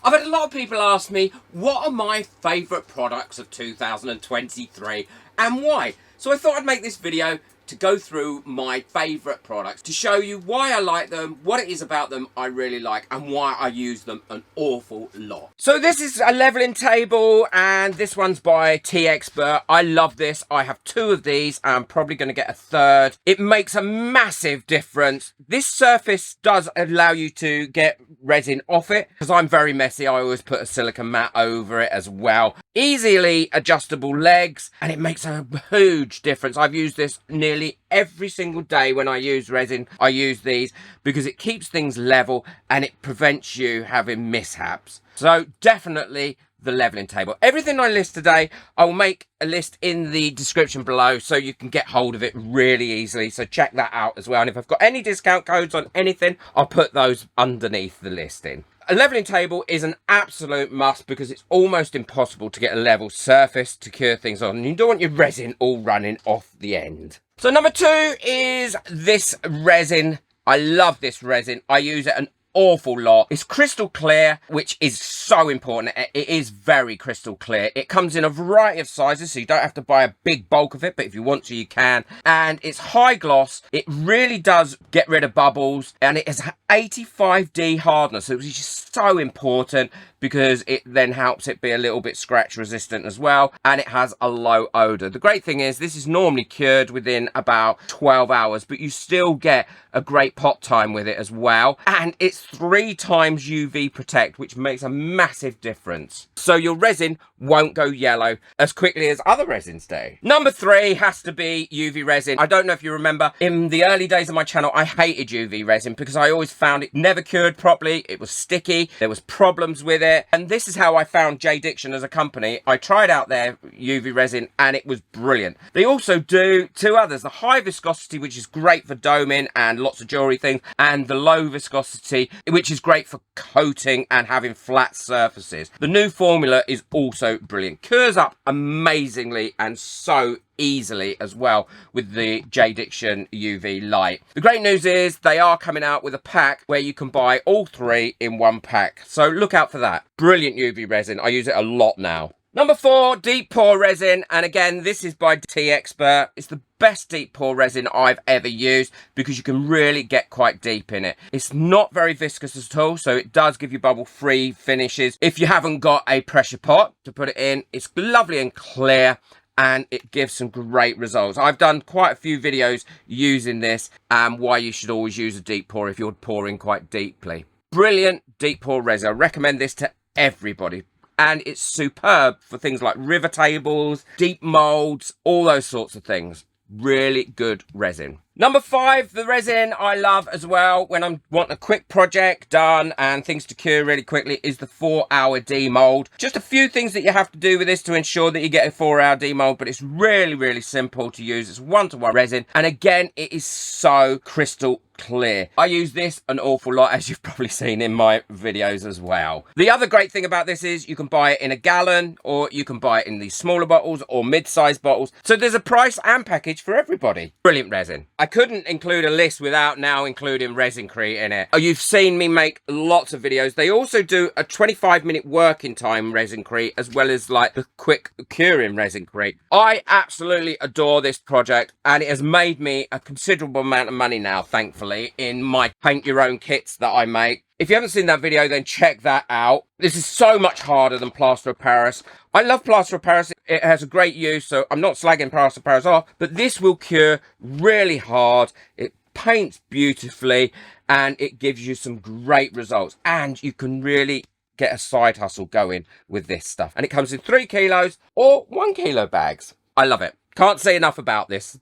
I've had a lot of people ask me, what are my favourite products of 2023 and why? So I thought I'd make this video to go through my favourite products, to show you why I like them, what it is about them I really like, and why I use them an awful lot. So this is a levelling table, and this one's by T-Expert. I love this. I have 2 of these. I'm probably going to get a 3rd. It makes a massive difference. This surface does allow you to get resin off it, because I'm very messy. I always put a silicone mat over it as well. Easily adjustable legs, and it makes a huge difference. I've used this nearly every single day when I use resin. I use these because it keeps things level and it prevents you having mishaps. So definitely the leveling table. Everything I list today, I will make a list in the description below so you can get hold of it really easily. So check that out as well. And if I've got any discount codes on anything, I'll put those underneath the listing. A levelling table is an absolute must because it's almost impossible to get a level surface to cure things on. You don't want your resin all running off the end. So number 2 is this resin. I love this resin. I use it an awful lot. It's crystal clear, which is so important. It is very crystal clear. It comes in a variety of sizes, so you don't have to buy a big bulk of it, but if you want to, you can. And it's high gloss. It really does get rid of bubbles, and it has 85D hardness, which is so important because it then helps it be a little bit scratch resistant as well, and it has a low odor. The great thing is this is normally cured within about 12 hours, but you still get a great pot time with it as well, and it's 3 times UV protect, which makes a massive difference. So your resin won't go yellow as quickly as other resins do. Number 3 has to be UV resin. I don't know if you remember, in the early days of my channel, I hated UV resin because I always found it never cured properly. It was sticky. There was problems with it. And this is how I found Degasser as a company. I tried out their UV resin and it was brilliant. They also do 2 others, the high viscosity, which is great for doming and lots of jewelry things, and the low viscosity, which is great for coating and having flat surfaces. The new formula is also brilliant. Cures up amazingly and so easily as well with the Degasser UV light. The great news is they are coming out with a pack where you can buy all 3 in one pack, so look out for that. Brilliant UV resin. I use it a lot now. Number 4, deep pour resin, and again this is by T-Expert. It's the best deep pour resin I've ever used because you can really get quite deep in it. It's not very viscous at all, so it does give you bubble free finishes. If you haven't got a pressure pot to put it in, it's lovely and clear, and it gives some great results. I've done quite a few videos using this and why you should always use a deep pour if you're pouring quite deeply. Brilliant deep pour resin. I recommend this to everybody. And it's superb for things like river tables, deep molds, all those sorts of things. Really good resin. Number 5, the resin I love as well when I want a quick project done and things to cure really quickly is the 4-hour demold. Just a few things that you have to do with this to ensure that you get a 4-hour demold, but it's really simple to use. It's 1-to-1 resin, and again it is so crystal clear. I use this an awful lot, as you've probably seen in my videos as well. The other great thing about this is you can buy it in a gallon, or you can buy it in these smaller bottles or mid-sized bottles, so there's a price and package for everybody. Brilliant resin. I couldn't include a list without now including Resincrete in it. You've seen me make lots of videos. They also do a 25-minute working time Resincrete as well as like the quick curing Resincrete. I absolutely adore this project, and it has made me a considerable amount of money now, thankfully, in my paint your own kits that I make. If you haven't seen that video, then check that out. This is so much harder than plaster of Paris. I love plaster of Paris. It has a great use, so I'm not slagging plaster of Paris off, but this will cure really hard. It paints beautifully, and it gives you some great results. And you can really get a side hustle going with this stuff. And it comes in 3 kilos or 1 kilo bags. I love it. Can't say enough about this.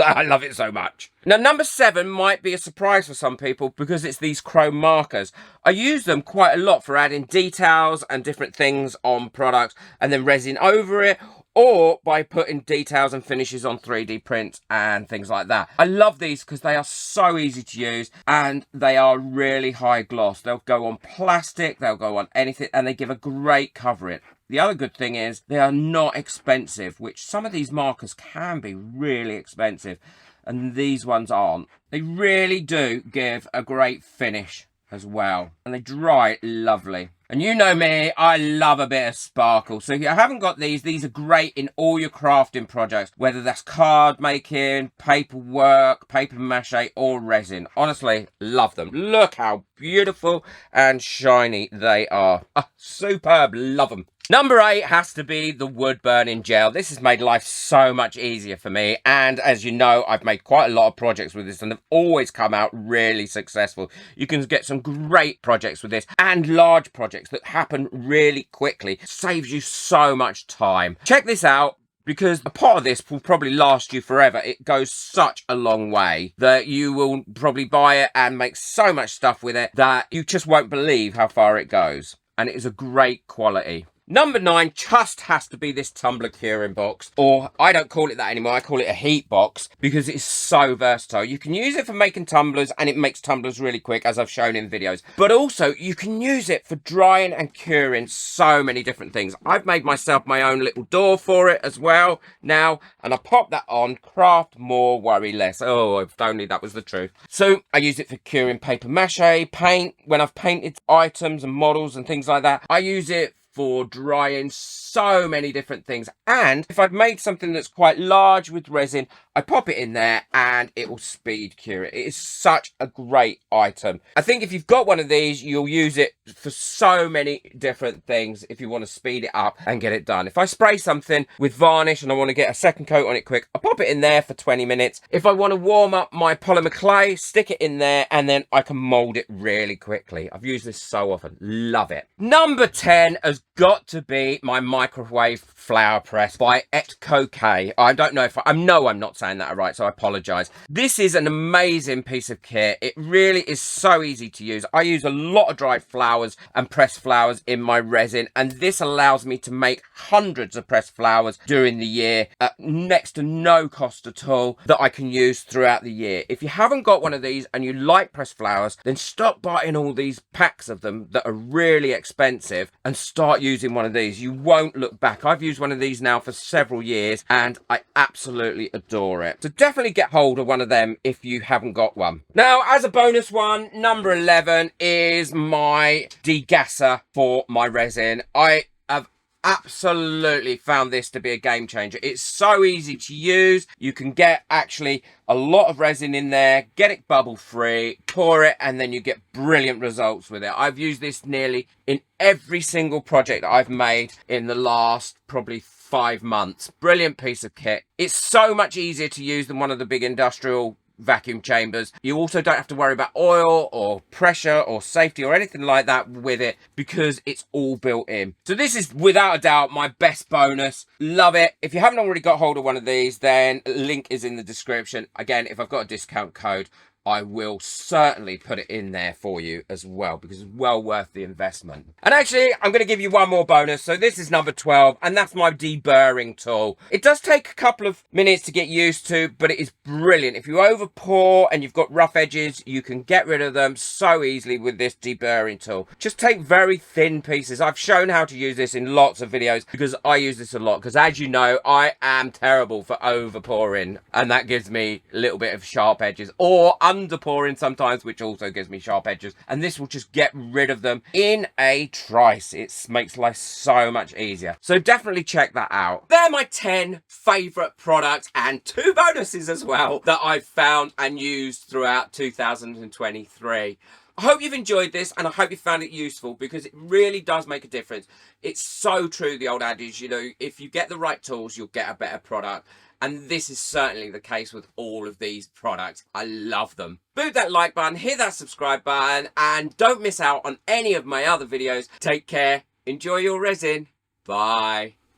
I love it so much. Now, number 7 might be a surprise for some people because it's these chrome markers. I use them quite a lot for adding details and different things on products and then resin over it, or by putting details and finishes on 3D prints and things like that. I love these because they are so easy to use and they are really high gloss. They'll go on plastic, they'll go on anything, and they give a great coverage. The other good thing is they are not expensive, which some of these markers can be really expensive, and these ones aren't. They really do give a great finish as well. And they dry lovely. And you know me, I love a bit of sparkle. So if you haven't got these are great in all your crafting projects, whether that's card making, paperwork, paper mache, or resin. Honestly, love them. Look how beautiful and shiny they are. Superb, love them. Number 8 has to be the wood burning gel. This has made life so much easier for me. And as you know, I've made quite a lot of projects with this and they've always come out really successful. You can get some great projects with this and large projects that happen really quickly. It saves you so much time. Check this out, because a pot of this will probably last you forever. It goes such a long way that you will probably buy it and make so much stuff with it that you just won't believe how far it goes. And it is a great quality. Number 9 just has to be this tumbler curing box, or I don't call it that anymore, I call it a heat box, because it's so versatile. You can use it for making tumblers, and it makes tumblers really quick, as I've shown in videos, but also you can use it for drying and curing so many different things. I've made myself my own little door for it as well now, and I pop that on, craft more, worry less. Oh, if only that was the truth. So I use it for curing paper mache, paint, when I've painted items and models and things like that. I use it for drying so many different things. And if I've made something that's quite large with resin, I pop it in there and it will speed cure it. It is such a great item. I think if you've got one of these, you'll use it for so many different things if you want to speed it up and get it done. If I spray something with varnish and I want to get a second coat on it quick, I pop it in there for 20 minutes. If I want to warm up my polymer clay, stick it in there and then I can mold it really quickly. I've used this so often. Love it. Number 10 has got to be my microwave flower press by Etco. I don't know if I know I'm not saying that right, so I apologize. This is an amazing piece of kit. It really is so easy to use. I use a lot of dried flowers and pressed flowers in my resin, and this allows me to make hundreds of pressed flowers during the year at next to no cost at all that I can use throughout the year. If you haven't got one of these and you like pressed flowers, then stop buying all these packs of them that are really expensive and start using one of these. You won't look back. I've used one of these now for several years and I absolutely adore it. So definitely get hold of one of them if you haven't got one. Now, as a bonus one, number 11 is my Degasser for my resin. I have absolutely found this to be a game changer. It's so easy to use. You can get actually a lot of resin in there, get it bubble free, pour it, and then you get brilliant results with it. I've used this nearly in every single project that I've made in the last probably 5 months. Brilliant piece of kit. It's so much easier to use than one of the big industrial vacuum chambers. You also don't have to worry about oil or pressure or safety or anything like that with it because it's all built in. So this is without a doubt my best bonus. Love it. If you haven't already got hold of one of these, then link is in the description. Again, if I've got a discount code, I will certainly put it in there for you as well because it's well worth the investment. And actually, I'm going to give you one more bonus. So this is number 12, and that's my deburring tool. It does take a couple of minutes to get used to, but it is brilliant. If you over pour and you've got rough edges, you can get rid of them so easily with this deburring tool. Just take very thin pieces. I've shown how to use this in lots of videos because I use this a lot. Because as you know, I am terrible for over pouring, and that gives me a little bit of sharp edges, or under pouring sometimes, which also gives me sharp edges, and this will just get rid of them in a trice. It makes life so much easier. So definitely check that out. They're my 10 favorite products and 2 bonuses as well that I've found and used throughout 2023. I hope you've enjoyed this and I hope you found it useful because it really does make a difference. It's so true, the old adage, you know, if you get the right tools, you'll get a better product. And this is certainly the case with all of these products. I love them. Boot that like button, hit that subscribe button, and don't miss out on any of my other videos. Take care. Enjoy your resin. Bye.